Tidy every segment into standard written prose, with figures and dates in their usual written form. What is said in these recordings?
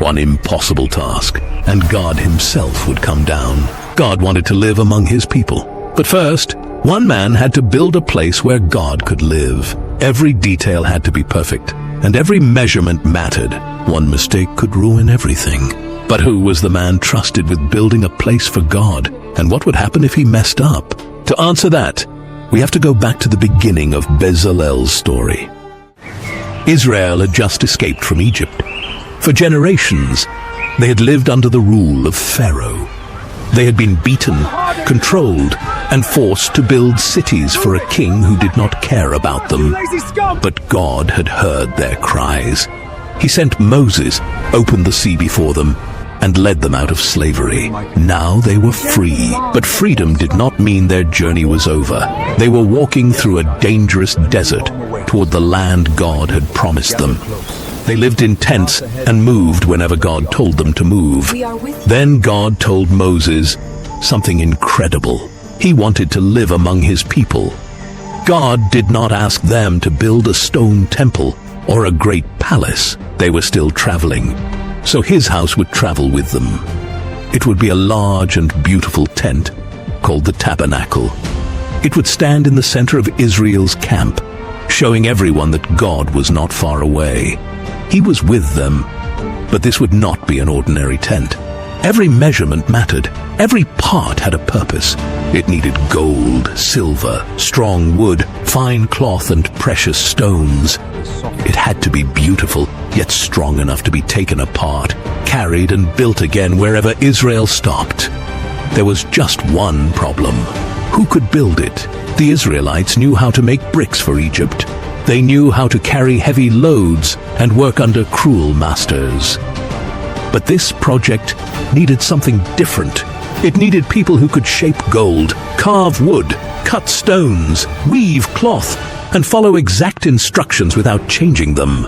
one impossible task, and God himself would come down. God wanted to live among his people. But first, one man had to build a place where God could live. Every detail had to be perfect, and every measurement mattered. One mistake could ruin everything. But who was the man trusted with building a place for God? And what would happen if he messed up? To answer that, we have to go back to the beginning of Bezalel's story. Israel had just escaped from Egypt. For generations, they had lived under the rule of Pharaoh. They had been beaten, controlled, and forced to build cities for a king who did not care about them. But God had heard their cries. He sent Moses, opened the sea before them, and led them out of slavery. Now they were free, but freedom did not mean their journey was over. They were walking through a dangerous desert toward the land God had promised them. They lived in tents and moved whenever God told them to move. Then God told Moses something incredible. He wanted to live among his people. God did not ask them to build a stone temple or a great palace. They were still traveling, so his house would travel with them. It would be a large and beautiful tent called the Tabernacle. It would stand in the center of Israel's camp, showing everyone that God was not far away. He was with them, but this would not be an ordinary tent. Every measurement mattered. Every part had a purpose. It needed gold, silver, strong wood, fine cloth, and precious stones. It had to be beautiful, yet strong enough to be taken apart, carried and built again wherever Israel stopped. There was just one problem. Who could build it? The Israelites knew how to make bricks for Egypt. They knew how to carry heavy loads and work under cruel masters. But this project needed something different. It needed people who could shape gold, carve wood, cut stones, weave cloth, and follow exact instructions without changing them.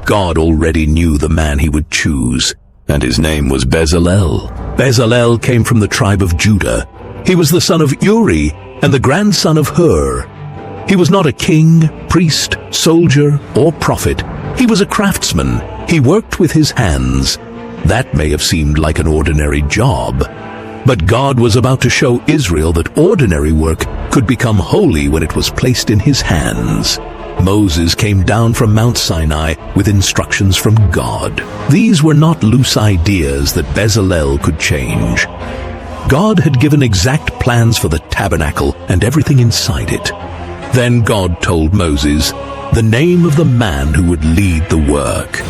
God already knew the man he would choose, and his name was Bezalel. Bezalel came from the tribe of Judah. He was the son of Uri and the grandson of Hur. He was not a king, priest, soldier, or prophet. He was a craftsman. He worked with his hands. That may have seemed like an ordinary job, but God was about to show Israel that ordinary work could become holy when it was placed in his hands. Moses came down from Mount Sinai with instructions from God. These were not loose ideas that Bezalel could change. God had given exact plans for the tabernacle and everything inside it. Then God told Moses the name of the man who would lead the work.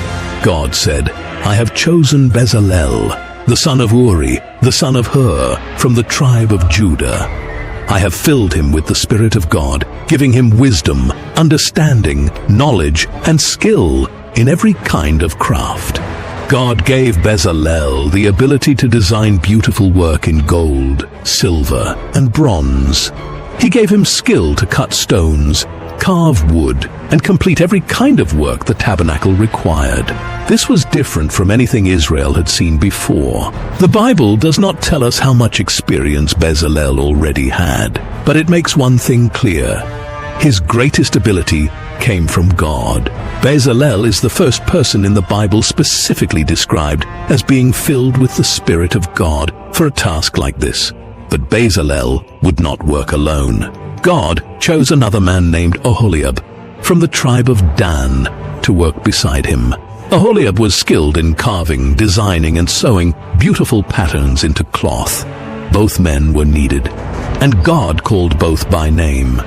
God said, "I have chosen Bezalel, the son of Uri, the son of Hur, from the tribe of Judah. I have filled him with the Spirit of God, giving him wisdom, understanding, knowledge, and skill in every kind of craft." God gave Bezalel the ability to design beautiful work in gold, silver, and bronze. He gave him skill to cut stones, carve wood, and complete every kind of work the tabernacle required. This was different from anything Israel had seen before. The Bible does not tell us how much experience Bezalel already had, but it makes one thing clear. His greatest ability came from God. Bezalel is the first person in the Bible specifically described as being filled with the Spirit of God for a task like this. But Bezalel would not work alone. God chose another man named Oholiab from the tribe of Dan to work beside him. Oholiab was skilled in carving, designing, and sewing beautiful patterns into cloth. Both men were needed, and God called both by name.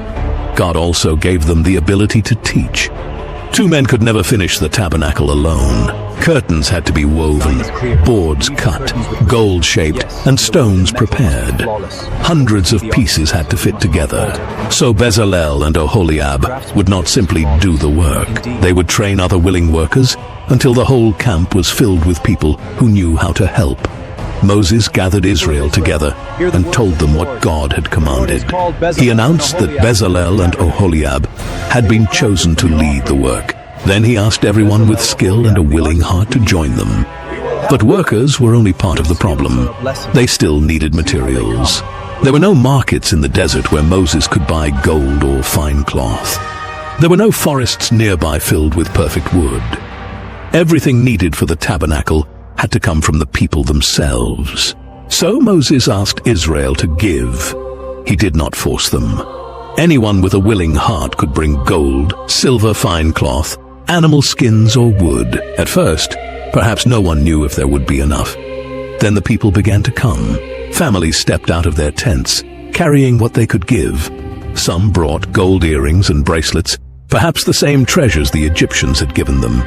God also gave them the ability to teach. Two men could never finish the tabernacle alone. Curtains had to be woven, boards cut, gold shaped, and stones prepared. Hundreds of pieces had to fit together. So Bezalel and Oholiab would not simply do the work. They would train other willing workers until the whole camp was filled with people who knew how to help. Moses gathered Israel together and told them what God had commanded. He announced that Bezalel and Oholiab had been chosen to lead the work. Then he asked everyone with skill and a willing heart to join them. But workers were only part of the problem. They still needed materials. There were no markets in the desert where Moses could buy gold or fine cloth. There were no forests nearby filled with perfect wood. Everything needed for the tabernacle had to come from the people themselves. So Moses asked Israel to give. He did not force them. Anyone with a willing heart could bring gold, silver, fine cloth, animal skins, or wood. At first, perhaps no one knew if there would be enough. Then the people began to come. Families stepped out of their tents, carrying what they could give. Some brought gold earrings and bracelets, perhaps the same treasures the Egyptians had given them.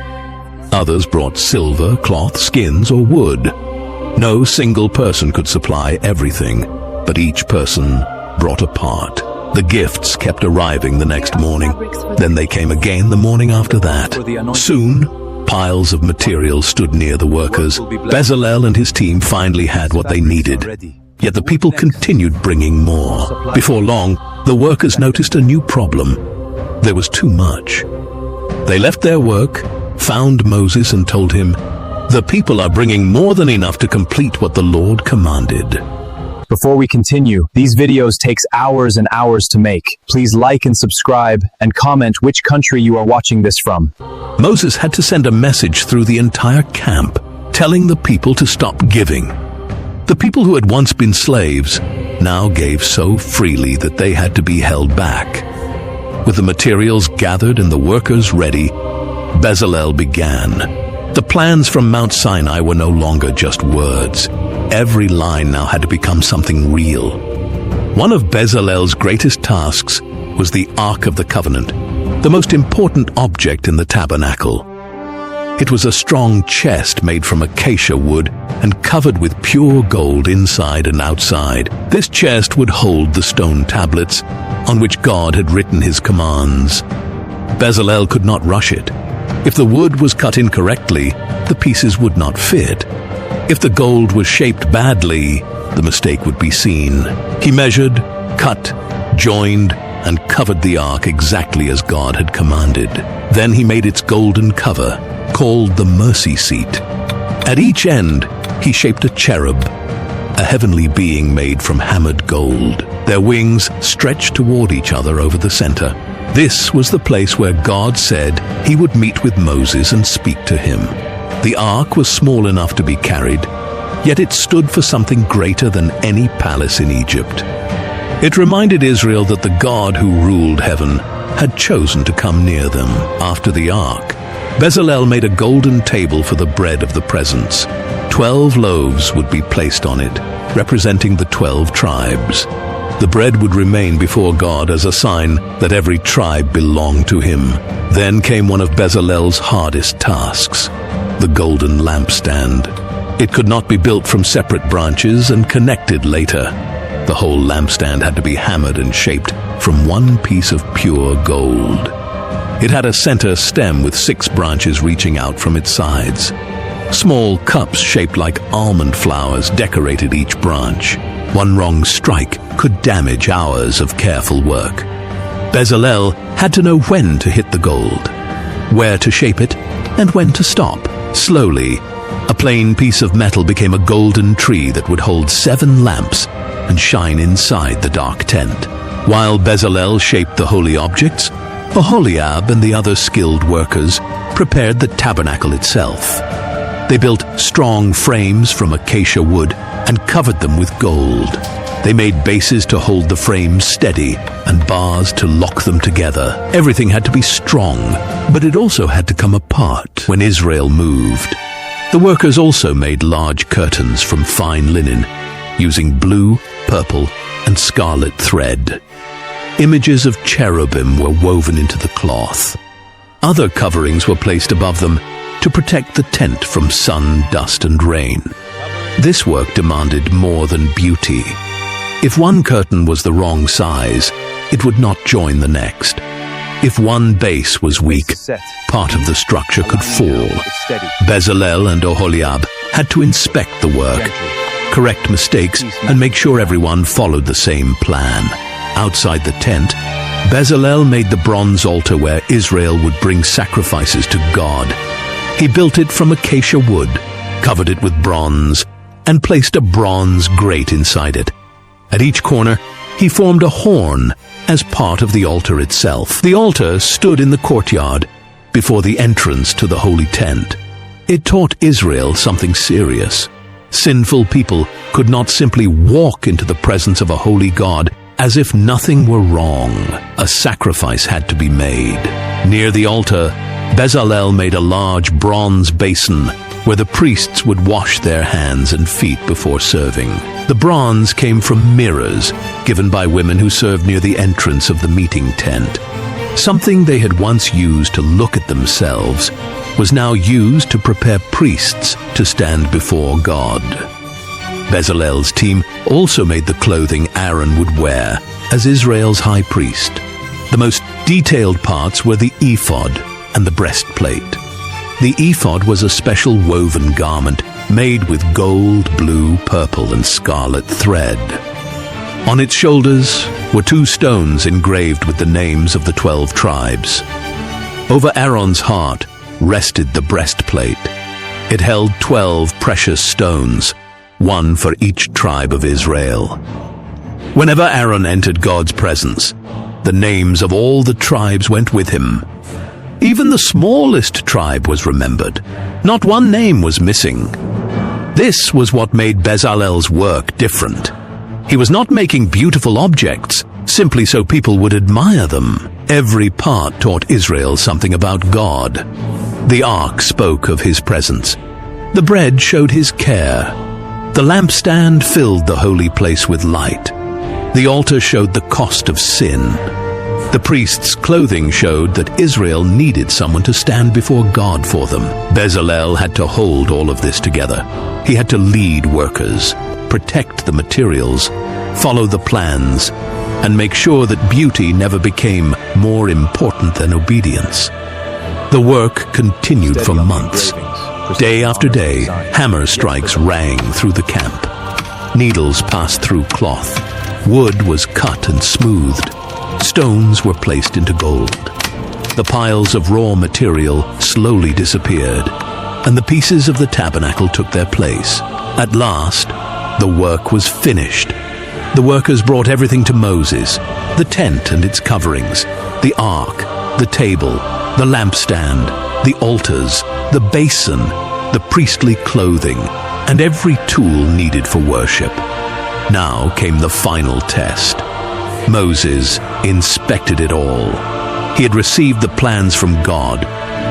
Others brought silver, cloth, skins, or wood. No single person could supply everything, but each person brought a part. The gifts kept arriving the next morning. Then they came again the morning after that. Soon, piles of material stood near the workers. Bezalel and his team finally had what they needed. Yet the people continued bringing more. Before long, the workers noticed a new problem. There was too much. They left their work, found Moses and told him, "The people are bringing more than enough to complete what the Lord commanded." Before we continue, these videos takes hours and hours to make. Please like and subscribe and comment which country you are watching this from. Moses had to send a message through the entire camp, telling the people to stop giving. The people who had once been slaves now gave so freely that they had to be held back. With the materials gathered and the workers ready, Bezalel began. The plans from Mount Sinai were no longer just words. Every line now had to become something real. One of Bezalel's greatest tasks was the Ark of the Covenant, the most important object in the Tabernacle. It was a strong chest made from acacia wood and covered with pure gold inside and outside. This chest would hold the stone tablets on which God had written his commands. Bezalel could not rush it. If the wood was cut incorrectly, the pieces would not fit. If the gold was shaped badly, the mistake would be seen. He measured, cut, joined, and covered the ark exactly as God had commanded. Then he made its golden cover, called the mercy seat. At each end, he shaped a cherub, a heavenly being made from hammered gold. Their wings stretched toward each other over the center. This was the place where God said he would meet with Moses and speak to him. The ark was small enough to be carried, yet it stood for something greater than any palace in Egypt. It reminded Israel that the God who ruled heaven had chosen to come near them. After the ark, Bezalel made a golden table for the bread of the presence. 12 loaves would be placed on it, representing the 12 tribes. The bread would remain before God as a sign that every tribe belonged to him. Then came one of Bezalel's hardest tasks, the Golden Lampstand. It could not be built from separate branches and connected later. The whole lampstand had to be hammered and shaped from one piece of pure gold. It had a center stem with 6 branches reaching out from its sides. Small cups shaped like almond flowers decorated each branch. One wrong strike could damage hours of careful work. Bezalel had to know when to hit the gold, where to shape it, and when to stop. Slowly, a plain piece of metal became a golden tree that would hold 7 lamps and shine inside the dark tent. While Bezalel shaped the holy objects, Oholiab and the other skilled workers prepared the tabernacle itself. They built strong frames from acacia wood and covered them with gold. They made bases to hold the frames steady and bars to lock them together. Everything had to be strong, but it also had to come apart when Israel moved. The workers also made large curtains from fine linen, using blue, purple, and scarlet thread. Images of cherubim were woven into the cloth. Other coverings were placed above them to protect the tent from sun, dust, and rain. This work demanded more than beauty. If one curtain was the wrong size, it would not join the next. If one base was weak, part of the structure could fall. Bezalel and Oholiab had to inspect the work, correct mistakes, and make sure everyone followed the same plan. Outside the tent, Bezalel made the bronze altar where Israel would bring sacrifices to God. He built it from acacia wood, covered it with bronze, and placed a bronze grate inside it. At each corner, he formed a horn as part of the altar itself. The altar stood in the courtyard before the entrance to the holy tent. It taught Israel something serious. Sinful people could not simply walk into the presence of a holy God as if nothing were wrong. A sacrifice had to be made. Near the altar, Bezalel made a large bronze basin where the priests would wash their hands and feet before serving. The bronze came from mirrors given by women who served near the entrance of the meeting tent. Something they had once used to look at themselves was now used to prepare priests to stand before God. Bezalel's team also made the clothing Aaron would wear as Israel's high priest. The most detailed parts were the ephod and the breastplate. The ephod was a special woven garment made with gold, blue, purple, and scarlet thread. On its shoulders were 2 stones engraved with the names of the 12 tribes. Over Aaron's heart rested the breastplate. It held 12 precious stones, 1 for each tribe of Israel. Whenever Aaron entered God's presence, the names of all the tribes went with him. Even the smallest tribe was remembered. Not one name was missing. This was what made Bezalel's work different. He was not making beautiful objects simply so people would admire them. Every part taught Israel something about God. The ark spoke of his presence. The bread showed his care. The lampstand filled the holy place with light. The altar showed the cost of sin. The priest's clothing showed that Israel needed someone to stand before God for them. Bezalel had to hold all of this together. He had to lead workers, protect the materials, follow the plans, and make sure that beauty never became more important than obedience. The work continued for months. Day after day, hammer strikes rang through the camp. Needles passed through cloth. Wood was cut and smoothed. Stones were placed into gold. The piles of raw material slowly disappeared, and the pieces of the tabernacle took their place. At last, the work was finished. The workers brought everything to Moses: the tent and its coverings, the ark, the table, the lampstand, the altars, the basin, the priestly clothing, and every tool needed for worship. Now came the final test. Moses inspected it all. He had received the plans from God,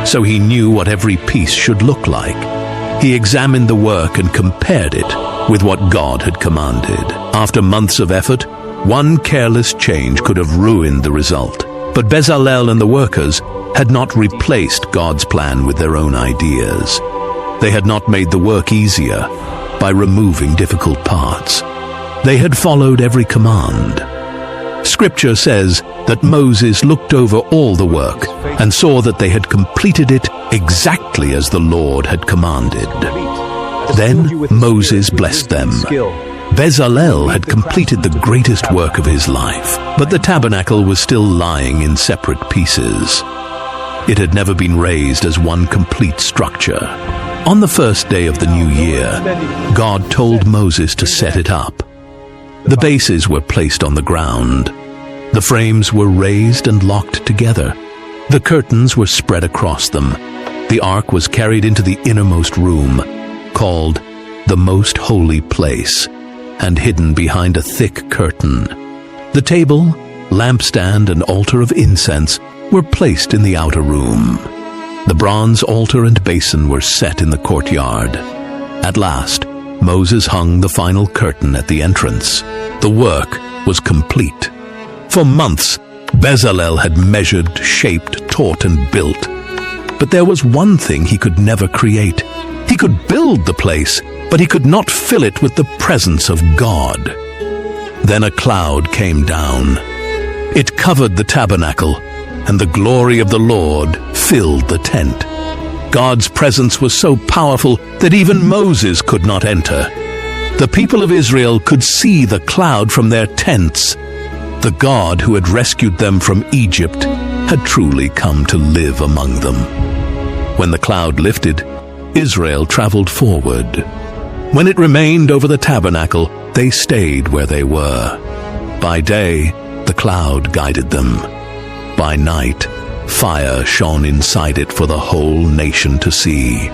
so he knew what every piece should look like. He examined the work and compared it with what God had commanded. After months of effort, one careless change could have ruined the result. But Bezalel and the workers had not replaced God's plan with their own ideas. They had not made the work easier by removing difficult parts. They had followed every command. Scripture says that Moses looked over all the work and saw that they had completed it exactly as the Lord had commanded. Then Moses blessed them. Bezalel had completed the greatest work of his life, but the tabernacle was still lying in separate pieces. It had never been raised as one complete structure. On the first day of the new year, God told Moses to set it up. The bases were placed on the ground. The frames were raised and locked together. The curtains were spread across them. The ark was carried into the innermost room, called the Most Holy Place, and hidden behind a thick curtain. The table, lampstand, and altar of incense were placed in the outer room. The bronze altar and basin were set in the courtyard. At last, Moses hung the final curtain at the entrance. The work was complete. For months, Bezalel had measured, shaped, taught, and built. But there was one thing he could never create. He could build the place, but he could not fill it with the presence of God. Then a cloud came down. It covered the tabernacle, and the glory of the Lord filled the tent. God's presence was so powerful that even Moses could not enter. The people of Israel could see the cloud from their tents. The God who had rescued them from Egypt had truly come to live among them. When the cloud lifted, Israel traveled forward. When it remained over the tabernacle, they stayed where they were. By day, the cloud guided them. By night, fire shone inside it for the whole nation to see.